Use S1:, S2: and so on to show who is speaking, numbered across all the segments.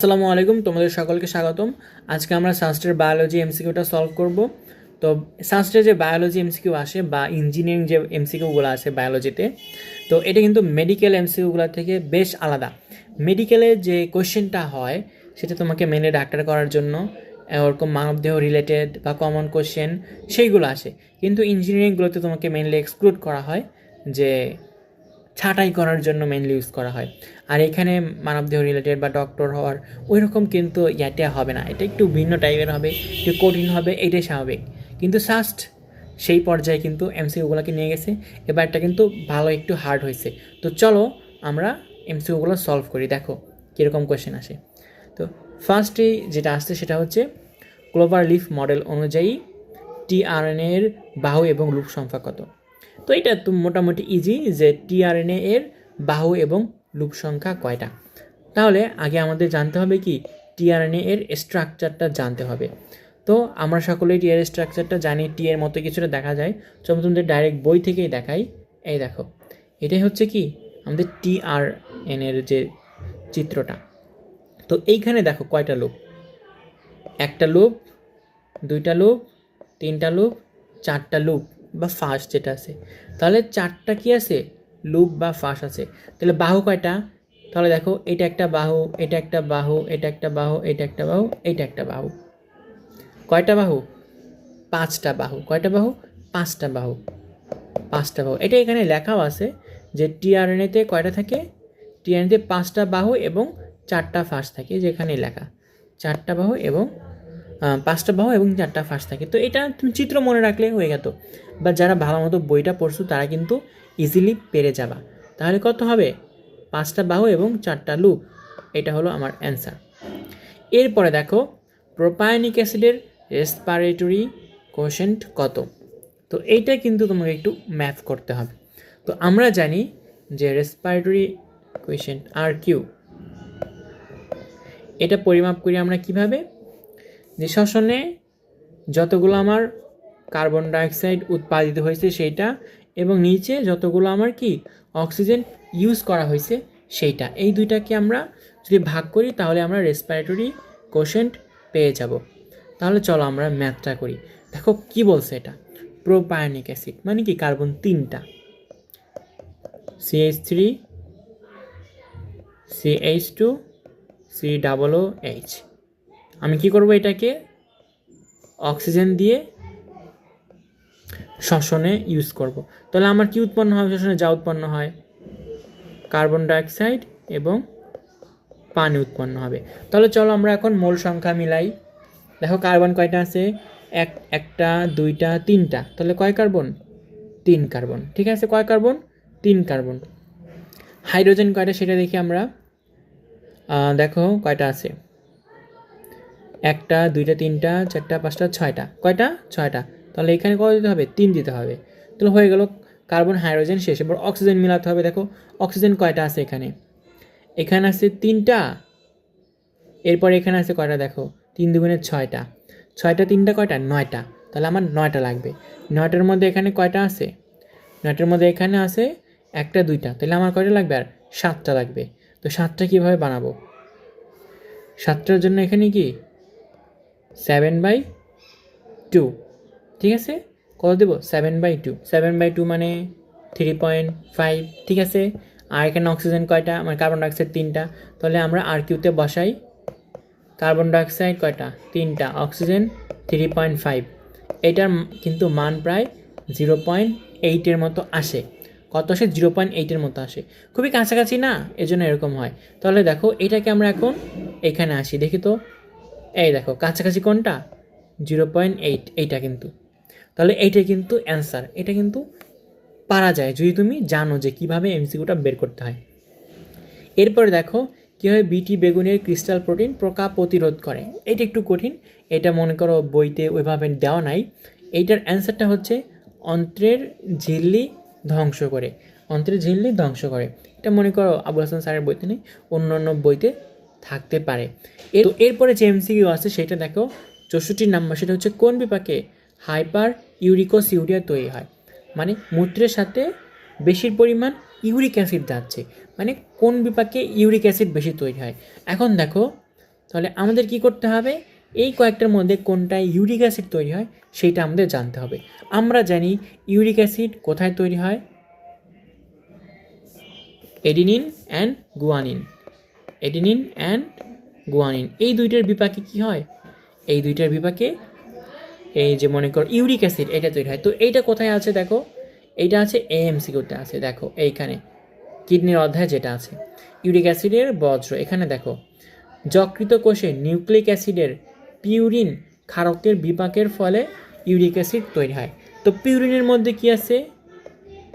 S1: আসসালামু আলাইকুম, তোমাদের সকলকে স্বাগতম। আজকে আমরা সাস্টের বায়োলজি এমসিকিউটা সলভ করব। তো সাস্টের যে বায়োলজি এমসিকিউ আসে বা ইঞ্জিনিয়ারিং যে এমসিকিউগুলো আছে বায়োলজিতে, তো এটা কিন্তু মেডিকেল এমসিকিউগুলো থেকে বেশ আলাদা। মেডিকেলে যে কোশ্চেনটা হয় সেটা তোমাকে মেনে ডাক্তার করার জন্য ওরকম মানবদেহ রিলেটেড বা কমন কোশ্চেন সেইগুলো আসে, কিন্তু ইঞ্জিনিয়ারিংগুলোতে তোমাকে মেনলি এক্সক্লুড করা হয়, যে ছাঁটাই করার জন্য মেনলি ইউজ করা হয়। আর এখানে মানবদেহ রিলেটেড বা ডক্টর হওয়ার ওই রকম কিন্তু এটা হবে না, এটা একটু ভিন্ন টাইপের হবে, একটু কঠিন হবে, এটাই স্বাভাবিক। কিন্তু সাস্ট সেই পর্যায়ে কিন্তু এমসিকিউগুলোকে নিয়ে গেছে, এবারটা কিন্তু ভালো একটু হার্ড হয়েছে। তো চলো আমরা এমসিকিউগুলো সলভ করি, দেখো কীরকম কোয়েশ্চেন আসে। তো ফার্স্টেই যেটা আসছে সেটা হচ্ছে ক্লোভার লিফ মডেল অনুযায়ী টিআরএনএ এর বাহু এবং লুপ সংখ্যা কত। তো এটা তো মোটামুটি ইজি, যে টিআরএনএ এর বাহু এবং লুপ সংখ্যা কয়টা। তাহলে আগে আমাদের জানতে হবে কি, টিআরএনএ এর স্ট্রাকচারটা জানতে হবে। তো আমরা সকলেই টি এর স্ট্রাকচারটা জানি, টি এর মতো কিছুটা দেখা যায়। চলো তোমাদের ডাইরেক্ট বই থেকেই দেখাই। এই দেখো, এটাই হচ্ছে কি আমাদের টিআরএনএ এর যে চিত্রটা। তো এইখানে দেখো কয়টা লুপ, একটা লুপ, দুইটা লুপ, তিনটা লুপ, চারটা লুপ বা ফাঁস যেটা আছে। তাহলে চারটা কি আছে, লুপ বা ফাঁস আছে। তাহলে বাহু কয়টা, তাহলে দেখো এটা একটা বাহু, এটা একটা বাহু, এটা একটা বাহু, এটা একটা বাহু, এটা একটা বাহু। কয়টা বাহু, পাঁচটা বাহু। কয়টা বাহু, পাঁচটা বাহু, পাঁচটা বাহু। এটা এখানে লেখাও আছে যে টিআরএনএতে কয়টা থাকে, টিআরএনএতে পাঁচটা বাহু এবং চারটা ফাঁস থাকে, যেখানে লেখা চারটা বাহু এবং পাঁচটা বাহু এবং চারটা ফাঁস থাকে। তো এটা তুমি চিত্র মনে রাখলে হয়ে গেত, বা যারা ভালো মতো বইটা পড়ছো তারা কিন্তু ইজিলি পেরে যাবা। তাহলে কত হবে, পাঁচটা বাহু এবং চারটা লুপ, এটা হলো আমার অ্যান্সার। এরপরে দেখো প্রোপায়নিক অ্যাসিডের রেসপারেটরি কোশেন্ট কত। তো এইটা কিন্তু তোমাকে একটু ম্যাথ করতে হবে। তো আমরা জানি যে রেসপারেটরি কোশেন্ট আর কিউ, এটা পরিমাপ করি আমরা কিভাবে, যে শ্বসনে যতগুলো আমার কার্বন ডাইঅক্সাইড উৎপাদিত হয়েছে সেইটা, এবং নিচে যতগুলো আমার কি অক্সিজেন ইউজ করা হয়েছে সেইটা, এই দুইটাকে আমরা যদি ভাগ করি তাহলে আমরা রেসপারেটরি কোশেন্ট পেয়ে যাব। তাহলে চলো আমরা ম্যাথটা করি। দেখো কি বলছে, এটা প্রোপায়নিক অ্যাসিড মানে কি কার্বন তিনটা, CH3 CH2 COOH। আমি কি করব, এটাকে অক্সিজেন দিয়ে শ্বসনে ইউজ করব। তাহলে আমার কি উৎপন্ন হয়, শ্বসনে যা উৎপন্ন হয় কার্বন ডাইঅক্সাইড এবং পানি উৎপন্ন হবে। তাহলে চলো আমরা এখন মোল সংখ্যা মিলাই। দেখো কার্বন কয়টা আছে, একটা, দুইটা, তিনটা। তাহলে কয় কার্বন, তিন কার্বন। ঠিক আছে, কয় কার্বন, তিন কার্বন। হাইড্রোজেন কয়টা সেটা দেখি আমরা। দেখো কয়টা আছে, একটা, দুইটা, তিনটা, চারটা, পাঁচটা, ছয়টা। কয়টা, ছয়টা। তাহলে এখানে কত দিতে হবে, তিন দিতে হবে। তাহলে হয়ে গেল কার্বন হাইড্রোজেন শেষ। এবার অক্সিজেন মিলাতে হবে। দেখো অক্সিজেন কয়টা আছে, এখানে এখানে আছে তিনটা। এরপর এখানে আছে কয়টা, দেখো তিন দুগুণে ছয়টা, ছয়টা তিনটা কয়টা, নয়টা। তাহলে আমার নয়টা লাগবে। নয়টার মধ্যে এখানে কয়টা আছে, নয়টার মধ্যে এখানে আছে একটা, দুইটা। তাহলে আমার কয়টা লাগবে, আর সাতটা লাগবে। তো সাতটা কীভাবে বানাবো, সাতটার জন্য এখানে কি 7/2, ঠিক আছে। কত দেবো, 7/2। 7/2 মানে 3.5, ঠিক আছে। আর এখানে অক্সিজেন কয়টা, মানে কার্বন ডাইঅক্সাইড তিনটা। তাহলে আমরা আর কিউতে বসাই, কার্বন ডাইঅক্সাইড কয়টা, তিনটা, অক্সিজেন 3.5। এটার কিন্তু মান প্রায় 0.8-এর মতো আসে। কত আসে, 0.8-এর মতো আসে, খুবই কাছাকাছি না, এজন্য এরকম হয়। তাহলে দেখো এটাকে আমরা এখন এখানে আসি, দেখি তো। এই দেখো কাছাকাছি কোনটা, 0.8, এইটা কিন্তু। তাহলে এইটা কিন্তু অ্যান্সার, এটা কিন্তু পারা যায় যদি তুমি জানো যে কীভাবে এমসিকিউটা বের করতে হয়। এরপরে দেখো কীভাবে বিটি বেগুনের ক্রিস্টাল প্রোটিন প্রকা প্রতিরোধ করে। এটা একটু কঠিন, এটা মনে করো বইতে ওইভাবে দেওয়া নাই। এইটার অ্যান্সারটা হচ্ছে অন্ত্রের ঝিল্লি ধ্বংস করে, অন্ত্রের ঝিল্লি ধ্বংস করে। এটা মনে করো আবুল হাসান স্যারের বইতে নেই, অন্য অন্য বইতে থাকতে পারে। এরপরে যে এমসিকিউ আছে সেটা দেখো 64 নাম্বার, সেটা হচ্ছে কোন বিপাকে হাইপার ইউরিকোসিউরিয়া তৈরি হয়। মানে মূত্রের সাথে বেশির পরিমাণ ইউরিক অ্যাসিড যাচ্ছে, মানে কোন বিপাকে ইউরিক অ্যাসিড বেশি তৈরি হয়। এখন দেখো তাহলে আমাদের কি করতে হবে, এই কয়েকটার মধ্যে কোনটায় ইউরিক অ্যাসিড তৈরি হয় সেইটা আমাদের জানতে হবে। আমরা জানি ইউরিক অ্যাসিড কোথায় তৈরি হয়, adenine and guanine, adenine and guanine এই দুইটার বিপাকে কি হয়, এই দুইটার বিপাকে এই যে মনে করো ইউরিক অ্যাসিড এটা তৈরি হয়। তো এইটা কোথায় আছে দেখো, এইটা আছে এএমসিকিউতে আছে, দেখো এইখানে কিডনির অধ্যায় যেটা আছে ইউরিক অ্যাসিডের বজ্র, এখানে দেখো যকৃত কোষে নিউক্লিক অ্যাসিডের পিউরিন ক্ষারকের বিপাকের ফলে ইউরিক অ্যাসিড তৈরি হয়। তো পিউরিনের মধ্যে কি আছে,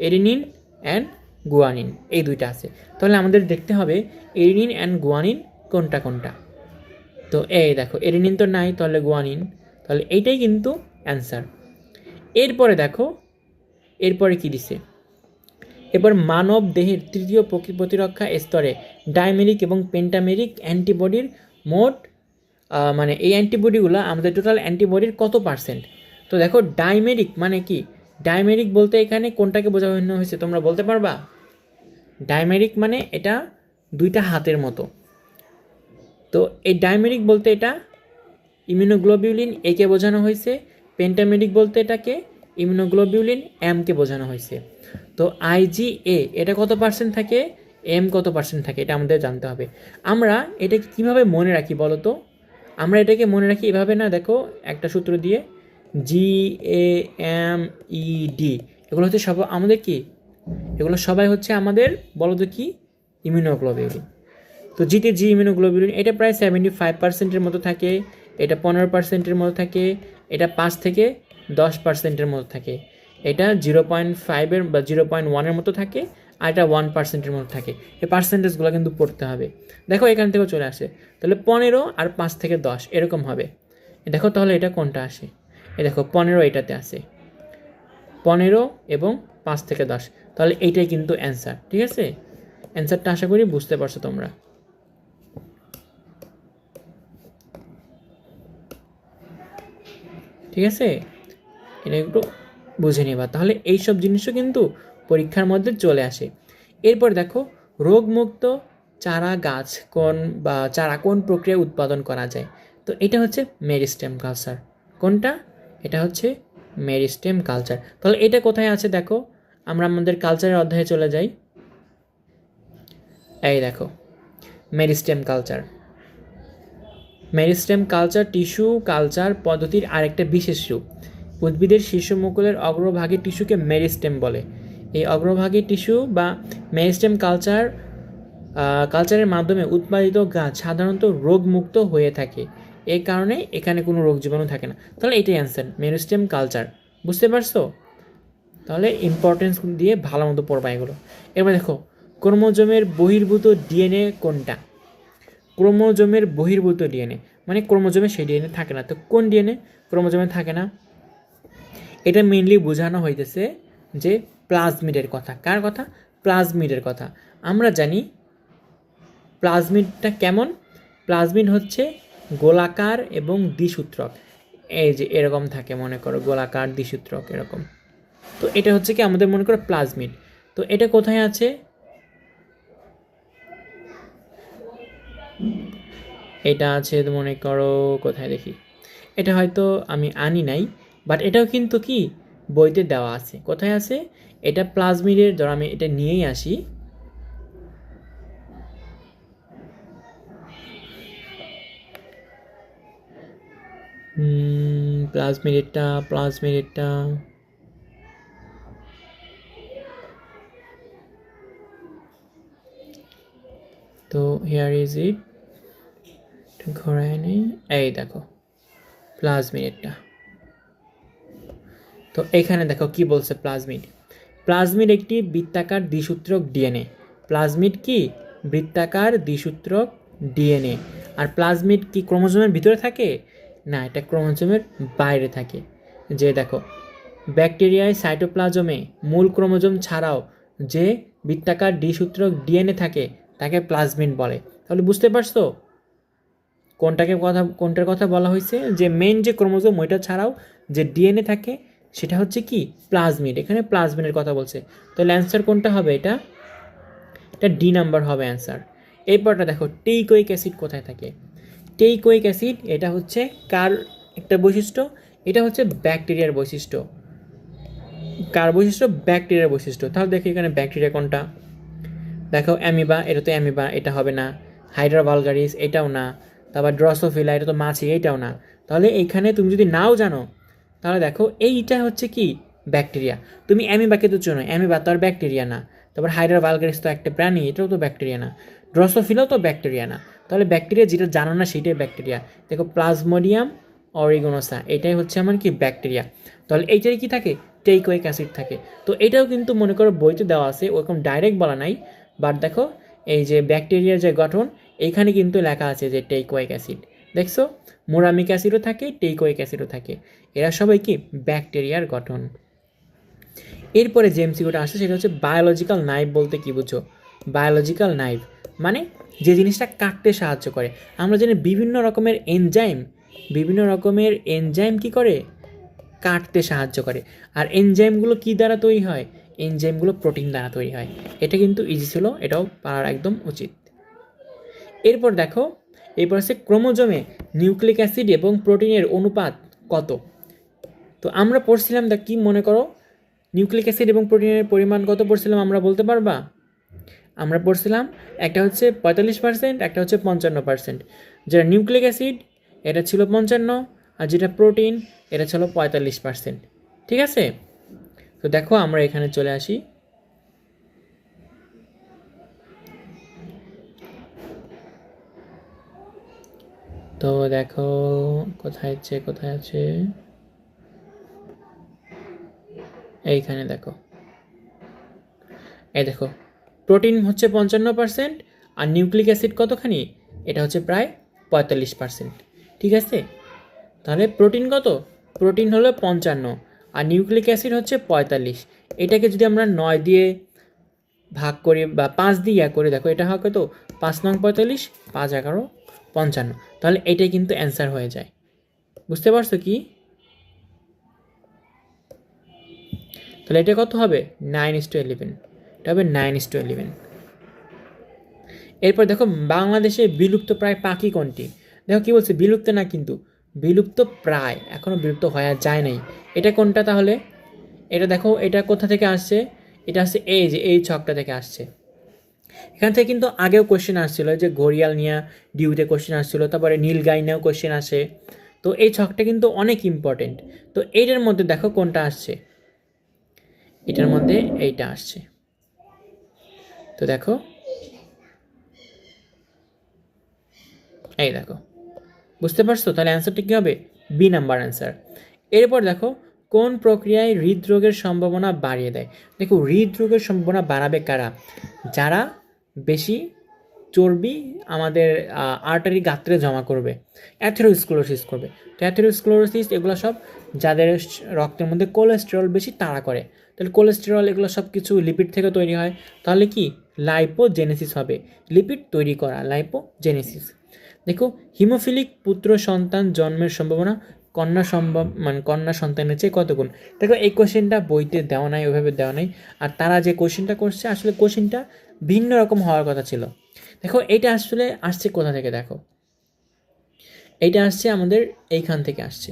S1: এডিনিন অ্যান্ড গুয়ানিন এই দুইটা আছে। তাহলে আমাদের দেখতে হবে এডিনিন অ্যান্ড গুয়ানিন কোনটা কোনটা। তো এই দেখো এডিনিন তো নাই, তাহলে গুয়ানিন, তাহলে এইটাই কিন্তু অ্যান্সার। এরপরে দেখো এরপরে কি দিছে, এবার মানব দেহের তৃতীয় প্রতিরক্ষা স্তরে ডাইমেরিক এবং পেন্টামেরিক অ্যান্টিবডির মোট মানে এই অ্যান্টিবডিগুলো আমাদের টোটাল অ্যান্টিবডির কত পার্সেন্ট। তো দেখো ডাইমেরিক মানে কি, ডাইমেরিক বলতে এখানে কোনটাকে বোঝানো হয়েছে তোমরা বলতে পারবা? ডাইমেরিক মানে এটা দুইটা হাতের মতো। তো এই ডাইমেরিক বলতে এটা ইমিউনোগ্লোবিউলিন একে বোঝানো হয়েছে, পেন্টামেরিক বলতে এটাকে ইমিউনোগ্লোবিউলিন এমকে বোঝানো হয়েছে। তো আইজিএ এটা কত পার্সেন্ট থাকে, এম কত পার্সেন্ট থাকে, এটা আমাদের জানতে হবে। আমরা এটাকে কীভাবে মনে রাখি বলো তো, আমরা এটাকে মনে রাখি এভাবে না, দেখো একটা সূত্র দিয়ে GAMED, এগুলো হচ্ছে সব আমাদের কি, এগুলো সবাই হচ্ছে আমাদের বলো তো কি, ইমিউনোগ্লোবিউলিন। তো জিতে জি ইমিউনোগ্লোবিউলিন এটা প্রায় 75%-এর মতো থাকে, এটা 15%-এর মতো থাকে, এটা 5 থেকে 10%-এর মতো থাকে, এটা 0.5-এর বা 0.1-এর মতো থাকে, আর এটা 1%-এর মতো থাকে। এই পার্সেন্টেজগুলো কিন্তু পড়তে হবে। দেখো এখান থেকেও চলে আসে, তাহলে 15 আর 5 থেকে 10 এরকম হবে। দেখো তাহলে এটা কোনটা আসে, এ দেখো 15 এটাতে আসে, 15 এবং 5 থেকে 10, তাহলে এইটাই কিন্তু অ্যান্সার। ঠিক আছে, অ্যান্সারটা আশা করি বুঝতে পারছো তোমরা। ঠিক আছে, এটা একটু বুঝে নেবা। তাহলে এইসব জিনিসও কিন্তু পরীক্ষার মধ্যে চলে আসে। এরপর দেখো রোগমুক্ত চারা গাছ কোন বা চারা কোন প্রক্রিয়ায় উৎপাদন করা যায়। তো এটা হচ্ছে মেরিস্টেম কালচার। কোনটা, এটা হচ্ছে মেরিস্টেম কালচার। তাহলে এটা কোথায় আছে দেখো, আমরা আমাদের কালচারের অধ্যায়ে চলে যাই। এই দেখো meristem culture, meristem culture tissue culture পদ্ধতির আরেকটা বিশেষ রূপ। উদ্ভিদের শীর্ষমুকুলের অগ্রভাগের টিস্যুকে মেরিস্টেম বলে। এই অগ্রভাগের টিস্যু বা মেরিস্টেম কালচারের মাধ্যমে উৎপাদিত গাছ সাধারণত রোগমুক্ত হয়ে থাকে, এই কারণে এখানে কোনো রোগ জীবাণু থাকে না। তাহলে এটাই অ্যান্সার, মেরিস্টেম কালচার। বুঝতে পারছো? তাহলে ইম্পর্টেন্স দিয়ে ভালো মতো পড়বা এগুলো। এবার দেখো ক্রোমোজোমের বহির্ভূত ডিএনএ কোনটা। ক্রোমোজোমের বহির্ভূত ডিএনএ মানে ক্রোমোজোমে সেই ডিএনএ থাকে না। তো কোন ডিএনএ ক্রোমোজোমে থাকে না, এটা মেইনলি বোঝানো হইতেছে যে প্লাজমিডের কথা। কার কথা? প্লাজমিডের কথা। আমরা জানি প্লাজমিডটা কেমন, প্লাজমিড হচ্ছে গোলাকার এবং দ্বিসূত্রক, এই যে এরকম থাকে মনে করো গোলাকার দ্বিসূত্রক এরকম। তো এটা হচ্ছে কি আমাদের মনে করো প্লাজমিড। তো এটা কোথায় আছে, এটা আছে মনে করো কোথায় দেখি, এটা হয়তো আমি আনি নাই, বাট এটাও কিন্তু কি বইতে দেওয়া আছে। কোথায় আছে এটা প্লাজমিডের, ধর আমি এটা নিয়েই আসি। প্লাজমিডেরটা তো হিয়ার ইজ ইট, ঘোরায় নেই, এই দেখো প্লাজমিডেরটা। তো এখানে দেখো কি বলছে, প্লাজমিড একটি বৃত্তাকার দ্বিসূত্রক ডিএনএ। প্লাজমিড কি বৃত্তাকার দ্বিসূত্রক ডিএনএ। আর প্লাজমিড কি ক্রোমোজোমের ভিতরে থাকে না, এটা ক্রোমোজোমের বাইরে থাকে। যে দেখো ব্যাকটেরিয়ায় সাইটোপ্লাজমে মূল ক্রোমোজোম ছাড়াও যে বৃত্তাকার দ্বিসূত্রক ডিএনএ থাকে তাকে প্লাজমিড বলে। তাহলে বুঝতে পারছো কোনটার কথা বলা হয়েছে, যে মেইন যে ক্রোমোজোম ওইটা ছাড়াও যে ডিএনএ থাকে সেটা হচ্ছে কি প্লাজমিড। এখানে প্লাজমিডের কথা বলছে, তাহলে অ্যান্সার কোনটা হবে, এটা ডি নাম্বার হবে অ্যান্সার। এরপরটা দেখো টেইকোইক অ্যাসিড কোথায় থাকে। টেইকোইক অ্যাসিড এটা হচ্ছে কার একটা বৈশিষ্ট্য, এটা হচ্ছে ব্যাকটেরিয়ার বৈশিষ্ট্য। কার বৈশিষ্ট্য? ব্যাকটেরিয়ার বৈশিষ্ট্য। তাহলে দেখো এখানে ব্যাকটেরিয়া কোনটা, দেখো অ্যামিবা, এটা তো অ্যামিবা, এটা হবে না। হাইড্রা ভালগারিস এটাও না। তারপর ড্রসোফিলা এটা তো মাছি, এইটাও না। তাহলে এইখানে তুমি যদি নাও জানো তাহলে দেখো এইটা হচ্ছে কি ব্যাকটেরিয়া। তুমি অ্যামিবাকে তো চেনো, অ্যামিবা তো আর ব্যাকটেরিয়া না। তারপর হাইড্রা ভালগারিস তো একটা প্রাণী, এটাও তো ব্যাকটেরিয়া না। ড্রসোফিলাও তো ব্যাকটেরিয়া না। তাহলে ব্যাকটেরিয়া যেটা জানো না সেটাই ব্যাকটেরিয়া। দেখো প্লাজমোডিয়াম অরিগোনোসা এটাই হচ্ছে আমার কি ব্যাকটেরিয়া। তাহলে এইটাই কি থাকে? টেইকোইক অ্যাসিড থাকে। তো এটাও কিন্তু মনে করো বইতে দেওয়া আছে, ওরকম ডাইরেক্ট বলা নাই, বাট দেখো এই যে ব্যাকটেরিয়ার যে গঠন এইখানে কিন্তু লেখা আছে যে টেইকোইক অ্যাসিড। দেখছো মোরামিক অ্যাসিডও থাকে, টেইকোইক অ্যাসিডও থাকে। এরা সবাই কি ব্যাকটেরিয়ার গঠন। এরপরে যে এমসিকিউটা আসে সেটা হচ্ছে বায়োলজিক্যাল নাইফ বলতে কি বুঝো? বায়োলজিক্যাল নাইফ মানে যে জিনিসটা কাটতে সাহায্য করে। আমরা জানি বিভিন্ন রকমের এনজাইম কি করে? কাটতে সাহায্য করে। আর এনজাইমগুলো কি দ্বারা তৈরি হয়? এনজাইমগুলো প্রোটিন দ্বারা তৈরি হয়। এটা কিন্তু ইজি ছিল, এটাও পারার একদম উচিত। এরপর দেখো, এরপর হচ্ছে ক্রোমোজোমে নিউক্লিক অ্যাসিড এবং প্রোটিনের অনুপাত কত? তো আমরা পড়ছিলাম কি মনে করো নিউক্লিক অ্যাসিড এবং প্রোটিনের পরিমাণ কত পড়ছিলাম আমরা বলতে পারবা? আমরা পড়ছিলাম একটা হচ্ছে 45%, একটা হচ্ছে 55%। যেটা নিউক্লিক অ্যাসিড এটা ছিল 55, আর যেটা প্রোটিন এটা ছিল 45%। ঠিক আছে? তো দেখো আমরা এখানে চলে আসি। তো দেখো কোথায় আছে এইখানে দেখো, এই দেখো প্রোটিন হচ্ছে 55% আর নিউক্লিক অ্যাসিড কতখানি? এটা হচ্ছে প্রায় 45%। ঠিক আছে? তাহলে প্রোটিন কত? প্রোটিন হলো 55 আর নিউক্লিক অ্যাসিড হচ্ছে 45। এটাকে যদি আমরা 9 দিয়ে ভাগ করি বা 5 দিয়ে করে দেখো, এটা হয় কত? 5 নং 45, 5 11 55। তাহলে এটাই কিন্তু অ্যান্সার হয়ে যায়। বুঝতে পারছো কি? তাহলে এটা কত হবে? 9:11। এটা হবে 9:11। এরপর দেখো বাংলাদেশে বিলুপ্ত প্রায় পাখি কোনটি? দেখো কি বলছে, বিলুপ্ত না কিন্তু বিলুপ্ত প্রায়, এখনো বিলুপ্ত হয়ে যায় নাই। এটা কোনটা তাহলে? এটা দেখো এটা কোথা থেকে আসছে? এটা আসছে এই যে এই ছকটা থেকে আসছে। এখান থেকে কিন্তু আগেও কোশ্চেন আসছিল, যে ঘড়িয়াল নিয়ে ডিউতে কোশ্চেন আসছিল, তারপরে নীলগাই নিয়েও কোশ্চেন আসে। তো এই ছকটা কিন্তু অনেক ইম্পর্টেন্ট। তো এইটার মধ্যে দেখো কোনটা আসছে, এটার মধ্যে এইটা আসছে। তো দেখো এই দেখো, বুঝতে পারছো? তাহলে অ্যান্সারটা কী হবে? B number answer. এরপর দেখো কোন প্রক্রিয়ায় হৃদরোগের সম্ভাবনা বাড়িয়ে দেয়? দেখো হৃদরোগের সম্ভাবনা বাড়াবে কারা? যারা বেশি চর্বি আমাদের আর্টারি গাত্রে জমা করবে, অ্যাথেরোস্ক্লেরোসিস করবে। তো অ্যাথেরোস্ক্লেরোসিস এগুলো সব যাদের রক্তের মধ্যে কোলেস্টেরল বেশি তারা করে। তাহলে কোলেস্টেরল এগুলো সব কিছু লিপিড থেকে তৈরি হয়। তাহলে কি লাইপোজেনেসিস হবে, লিপিড তৈরি করা, লাইপোজেনেসিস। দেখো হিমোফিলিক পুত্র সন্তান জন্মের সম্ভাবনা কন্যা সন্তানের চেয়ে কত গুণ? দেখো এই কোশ্চেনটা বইতে দেওয়া নাই, ওইভাবে দেওয়া নাই। আর তারা যে কোশ্চেনটা করছে আসলে কোশ্চেনটা ভিন্ন রকম হওয়ার কথা ছিল। দেখো এইটা আসলে আসছে কোথা থেকে? দেখো এইটা আসছে আমাদের এইখান থেকে আসছে,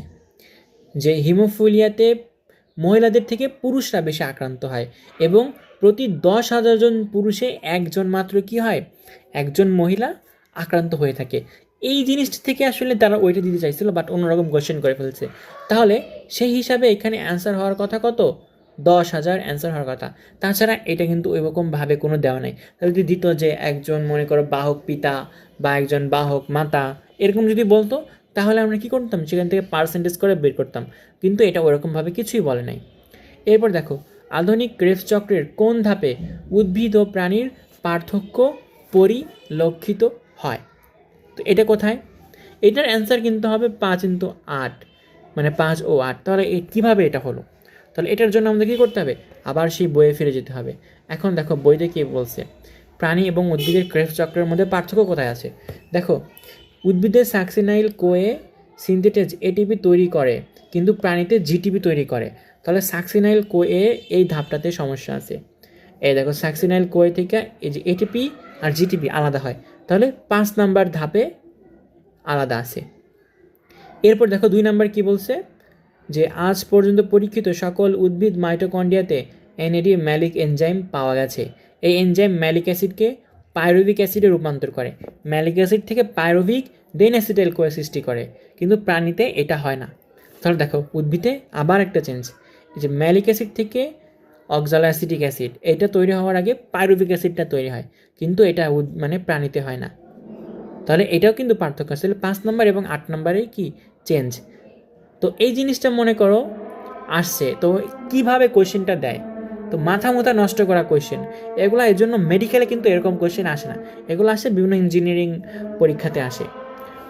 S1: যে হিমোফিলিয়াতে মহিলাদের থেকে পুরুষরা বেশি আক্রান্ত হয় এবং প্রতি 10,000 জন পুরুষে একজন মাত্র কি হয়? একজন মহিলা আক্রান্ত হয়ে থাকে। এই জিনিসটা থেকে আসলে তারা ওইটা দিতে চাইছিল, বাট অন্যরকম কোয়েশ্চেন করে ফেলছে। তাহলে সেই হিসাবে এখানে অ্যান্সার হওয়ার কথা কত? 10,000 অ্যান্সার হওয়ার কথা। তাছাড়া এটা কিন্তু ওইরকমভাবে কোনো দেওয়া নেই। তাহলে যদি দিত যে একজন মনে করো বাহক পিতা বা একজন বাহক মাতা, এরকম যদি বলতো তাহলে আমরা কী করতাম? সেখান থেকে পার্সেন্টেজ করে বের করতাম। কিন্তু এটা ওরকমভাবে কিছুই বলে নাই। এরপর দেখো আধুনিক ক্রেবস চক্রের কোন ধাপে উদ্ভিদ ও প্রাণীর পার্থক্য পরিলক্ষিত হয়? তো এটা কোথায়? এটার অ্যান্সার কিন্তু হবে 5x8, মানে 5 ও 8। তাহলে কীভাবে এটা হলো? তাহলে এটার জন্য আমাদের কী করতে হবে? আবার সেই বইয়ে ফিরে যেতে হবে। এখন দেখো বইতে কী বলছে, প্রাণী এবং উদ্ভিদের ক্রেবস চক্রের মধ্যে পার্থক্য কোথায় আছে? দেখো উদ্ভিদের সাকসিনাইল কোয়ে সিনথেটেজ এটিপি তৈরি করে, কিন্তু প্রাণীতে জিটিপি তৈরি করে। তাহলে সাকসিনাইল কোয়ে এই ধাপটাতে সমস্যা আছে। এই দেখো সাকসিনাইল কোয়ে থেকে এই যে এটিপি আর জিটিপি আলাদা হয়। তাহলে 5 নাম্বার ধাপে আলাদা আছে। এরপর দেখো 2 নাম্বার কি বলছে, যে আজ পর্যন্ত পরীক্ষিত সকল উদ্ভিদ মাইটোকন্ড্রিয়াতে এনএডি ম্যালিক এনজাইম পাওয়া গেছে। এই এনজাইম ম্যালিক অ্যাসিডকে পাইরুভিক অ্যাসিডে রূপান্তর করে, ম্যালিক অ্যাসিড থেকে পাইরুভিক দেন অ্যাসিটাইল কোয়া সৃষ্টি করে, কিন্তু প্রাণীতে এটা হয় না। তাহলে দেখো উদ্ভিদে আবার একটা চেঞ্জ, যে ম্যালিক অ্যাসিড থেকে অক্সালোঅ্যাসিটিক অ্যাসিড এটা তৈরি হওয়ার আগে পাইরুভিক অ্যাসিডটা তৈরি হয়, কিন্তু এটা মানে প্রাণীতে হয় না। তাহলে এটাও কিন্তু পার্থক্য আছে। 5 নম্বর এবং 8 নম্বরে কি চেঞ্জ। তো এই জিনিসটা মনে করো আসছে, তো কিভাবে কোয়েশ্চেনটা দেয়, তো মাথা নষ্ট করা কোয়েশ্চেন এগুলো। এর জন্য মেডিকেলে কিন্তু এরকম কোয়েশ্চেন আসে না, এগুলো আসে বিভিন্ন ইঞ্জিনিয়ারিং পরীক্ষাতে আসে।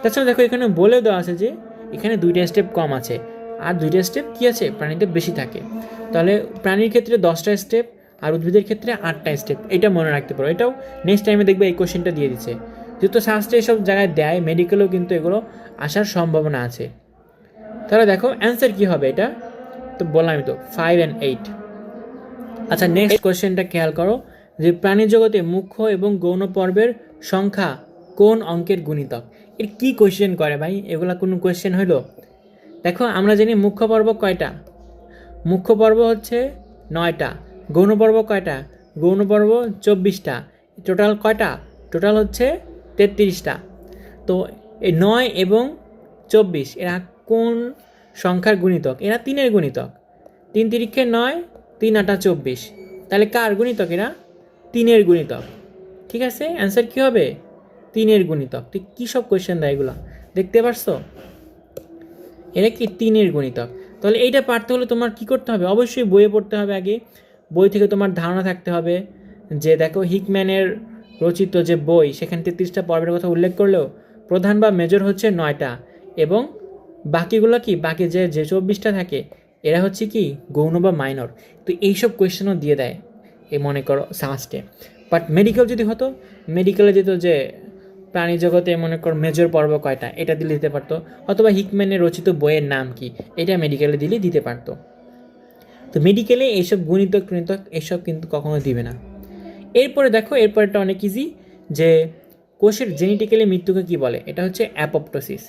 S1: তাছাড়া দেখো এখানে বলে দেওয়া আছে যে এখানে 2টা স্টেপ কম আছে, আর 2টা স্টেপ কী আছে প্রাণীতে বেশি থাকে। তাহলে প্রাণীর ক্ষেত্রে 10টা স্টেপ আর উদ্ভিদের ক্ষেত্রে 8টা স্টেপ, এটা মনে রাখতে পারো। এটাও নেক্সট টাইমে দেখবে এই কোয়েশ্চেনটা দিয়ে দিচ্ছে। যেহেতু শাস্ত্রে এইসব জায়গায় দেয়, মেডিকেলেও কিন্তু এগুলো আসার সম্ভাবনা আছে। তাহলে দেখো অ্যান্সার কী হবে এটা, তো বললামই তো 5 and 8। আচ্ছা নেক্সট কোয়েশ্চেনটা খেয়াল করো, যে প্রাণী জগতে মুখ্য এবং গৌণ পর্বের সংখ্যা কোন অঙ্কের গুণিতক। এর কি কোয়েশ্চেন করে ভাই, এগুলা কোনো কোয়েশ্চেন হইলো? দেখো আমরা জানি মুখ্য পর্ব কয়টা, মুখ্য পর্ব হচ্ছে 9টা, গৌণ পর্ব কয়টা, গৌণ পর্ব 24টা, টোটাল কয়টা, টোটাল হচ্ছে 33টা। তো এই 9 এবং 24 এরা কোন সংখ্যার গুণিতক? এরা 3-এর গুণিতক। 3 তিরিক্ষে 9, 3 আটা 24, তাহলে কার গুণিতক? এরা 3-এর গুণিতক। ঠিক আছে, অ্যান্সার কী হবে? 3-এর গুণিতক। ঠিক কী সব কোয়েশ্চেন দেয় এগুলো দেখতে পারছো? এরা কি 3-এর গুণিতক। তাহলে এইটা পারতে হলে তোমার কি করতে হবে? অবশ্যই বইয়ে পড়তে হবে আগে, বই থেকে তোমার ধারণা থাকতে হবে যে দেখো হিকম্যানের রচিত যে বই সেখানে 33টা পর্বের কথা উল্লেখ করলেও প্রধান বা মেজর হচ্ছে 9টা, এবং বাকিগুলো কি, বাকি যে 24টা থাকে এরা হচ্ছে কি গৌণ বা মাইনর। তো এইসব কোয়েশ্চেনও দিয়ে দেয় এই মনে করো সাস্টে। বাট মেডিকেল যদি হতো, মেডিকেলে যেত যে প্রাণী জগতে মনে কর মেজর পর্ব কয়টা, এটা দিলে দিতে পারতো, অথবা হিকম্যানের রচিত বইয়ের নাম কি, এটা মেডিকেলে দিলে দিতে পারতো। তো মেডিকেলে এইসব গুণিতক টুণিতক এসব কিন্তু কখনো দিবে না। এরপরে দেখো, এরপরেটা অনেক ইজি, যে কোষের জেনেটিক্যালি মৃত্যুকে কি বলে? এটা হচ্ছে অ্যাপোপ্টোসিস।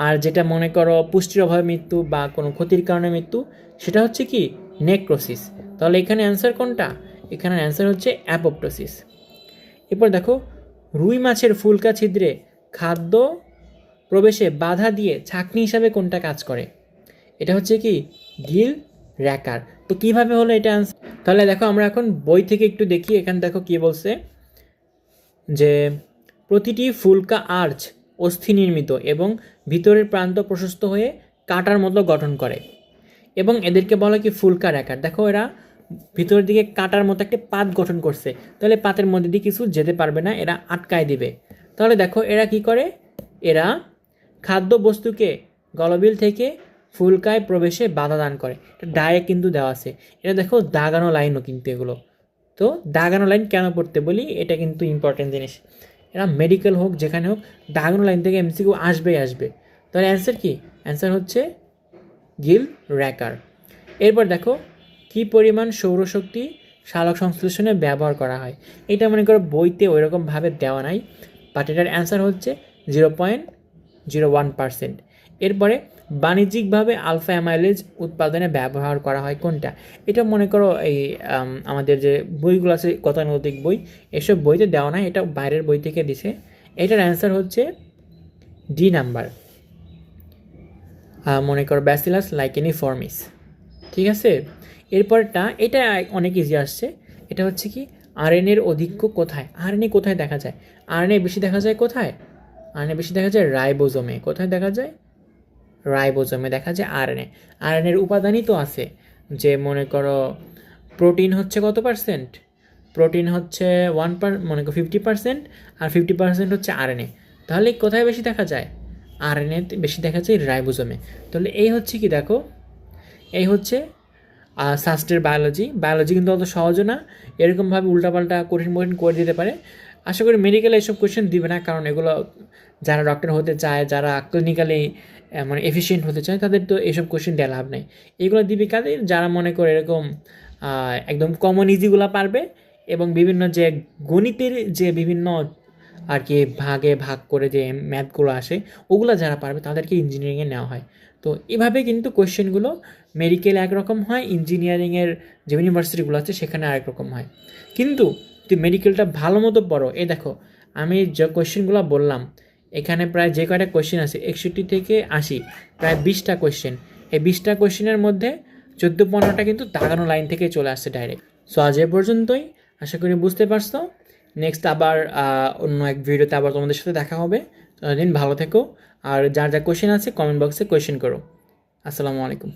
S1: আর যেটা মনে করো পুষ্টির অভাবে মৃত্যু বা কোনো ক্ষতির কারণে মৃত্যু, সেটা হচ্ছে কি নেক্রোসিস। তাহলে এখানে অ্যান্সার কোনটা? এখানে অ্যান্সার হচ্ছে অ্যাপোপ্টোসিস। এরপর দেখো, রুই মাছের ফুলকা ছিদ্রে খাদ্য প্রবেশে বাধা দিয়ে ছাঁকনি হিসাবে কোনটা কাজ করে? এটা হচ্ছে কি গিল র্যাকার। তো কিভাবে হলো এটা আনসার? তাহলে দেখো আমরা এখন বই থেকে একটু দেখি, এখানে দেখো কি বলছে, যে প্রতিটি ফুলকা আর্চ অস্থি নির্মিত এবং ভিতরের প্রান্ত প্রশস্ত হয়ে কাটার মতো গঠন করে, এবং এদেরকে বলা কি ফুলকা র্যাকার। দেখো এরা ভিতরের দিকে কাটার মতো একটা পাত গঠন করছে, তাহলে পাতের মধ্যে দিয়ে কিছু যেতে পারবে না, এরা আটকায় দিবে। তাহলে দেখো এরা কি করে, এরা খাদ্য বস্তুকে গলবিল থেকে ফুলকায় প্রবেশে বাধা দান করে। এটা ডাইরেক্ট কিন্তু দেওয়া আছে, এটা দেখো দাগানো লাইনও কিন্তু এগুলো। তো দাগানো লাইন কেন পড়তে বলি, এটা কিন্তু ইম্পর্টেন্ট জিনিস। এরা মেডিকেল হোক যেখানে হোক, দাগানো লাইন থেকে এমসিকিউ আসবেই আসবে। তাহলে অ্যান্সার কি? অ্যান্সার হচ্ছে গিল র্যাকার। এরপর দেখো, কি পরিমাণ সৌরশক্তি সালোক সংশ্লেষণে ব্যবহার করা হয়? এটা মনে করো বইতে ওইরকমভাবে দেওয়া নাই, বাট এটার অ্যান্সার হচ্ছে 0.01%। এরপরে বাণিজ্যিকভাবে আলফা অ্যামাইলেজ উৎপাদনে ব্যবহার করা হয় কোনটা? এটা মনে করো এই আমাদের যে বইগুলো আছে গতানুগতিক বই, এসব বইতে দেওয়া নাই, এটা বাইরের বই থেকে দিছে। এটার অ্যান্সার হচ্ছে ডি নাম্বার, মনে করো ব্যাসিলাস লাইকেনিফর্মিস। ঠিক আছে, এরপরটা এটা অনেক ইজি আসছে, এটা হচ্ছে কি আরএনএর অধিক্য কোথায়? আরএনএ কোথায় দেখা যায়? আরএনএ বেশি দেখা যায় কোথায়? আরএনএ বেশি দেখা যায় রাইবোজোমে। কোথায় দেখা যায়? রাইবোজোমে দেখা যায় আরএনএ। আরএনএর উপাদানই তো আছে, যে মনে করো প্রোটিন হচ্ছে কত পার্সেন্ট? প্রোটিন হচ্ছে মনে করো 50%, আর 50% হচ্ছে আরএনএ। তাহলে কোথায় বেশি দেখা যায়? আরএনএতে বেশি দেখা যায় রাইবোজোমে। তাহলে এই হচ্ছে কি দেখো, এই হচ্ছে সাস্টের বায়োলজি কিন্তু অত সহজও না, এরকমভাবে উল্টাপাল্টা কঠিন করে দিতে পারে। আশা করি মেডিকেলে এইসব কোয়েশ্চেন দিবে না, কারণ এগুলো যারা ডক্টর হতে চায়, যারা ক্লিনিক্যালি মানে এফিসিয়েন্ট হতে চায়, তাদের তো এইসব কোয়েশ্চেন দেওয়া লাভ নেই। এগুলো দিবি কাদের? যারা মনে করে এরকম একদম কমন ইজিগুলো পারবে, এবং বিভিন্ন যে গণিতের যে বিভিন্ন আর কি ভাগে ভাগ করে যে ম্যাথগুলো আসে ওগুলো যারা পারবে তাদেরকে ইঞ্জিনিয়ারিংয়ে নেওয়া হয়। তো এভাবে কিন্তু কোয়েশ্চেনগুলো মেডিকেল একরকম হয়, ইঞ্জিনিয়ারিংয়ের যে ইউনিভার্সিটিগুলো আছে সেখানে আরেক রকম হয়। কিন্তু তুই মেডিকেলটা ভালো মতো পড়ো, এই দেখো আমি যে কোয়েশ্চেনগুলো বললাম এখানে প্রায় যে কয়টা কোয়েশ্চেন আছে 61 থেকে 80, প্রায় 20টা কোয়েশ্চেন। এই 20টা কোয়েশ্চেনের মধ্যে 14-15টা কিন্তু দাগানো লাইন থেকে চলে আসছে ডাইরেক্ট। সো আজ এ পর্যন্তই, আশা করি বুঝতে পারছো। নেক্সট আবার অন্য এক ভিডিওতে আবার তোমাদের সাথে দেখা হবে। ততদিন ভালো থেকো, আর যার যা কোয়েশ্চেন আছে কমেন্ট বক্সে কোয়েশ্চেন করো। আসসালামু আলাইকুম।